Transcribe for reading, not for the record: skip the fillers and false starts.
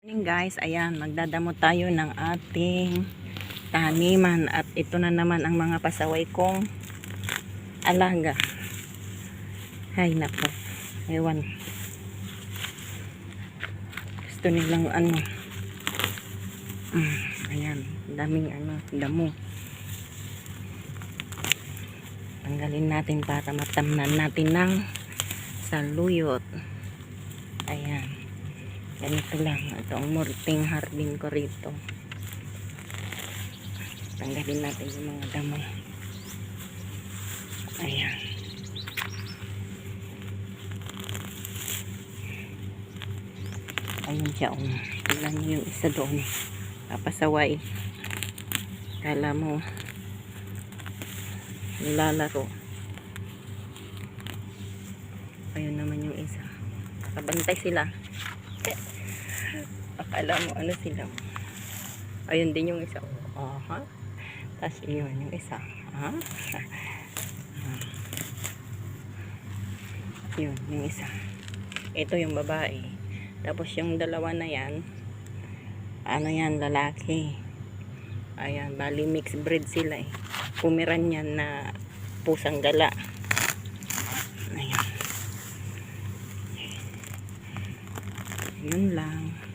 Guys, ayan, magdadamo tayo ng ating taniman at ito na naman ang mga pasaway kong alaga. Hay nako, ewan, gusto nilang ayan, daming damo. Tanggalin natin para matamnan natin ng saluyot. Ayan, ganito lang. Ito ang morting hardin ko rito. Tanggalin natin yung mga damo. Ayan. Ayun siya. Tignan nyo yung isa doon. Papasaway. Kala mo nilalaro. Ayun naman yung isa. Nakabantay sila. Akala mo ano sila. Ayun din yung isa. Aha. Tapos yun yung isa. Ha? Yun yung isa. Ito yung babae. Tapos yung dalawa na yan, ano yan, lalaki. Ayan, bali mixed breed sila eh. Pumiran yan na pusang gala. Ayan. Yun lang.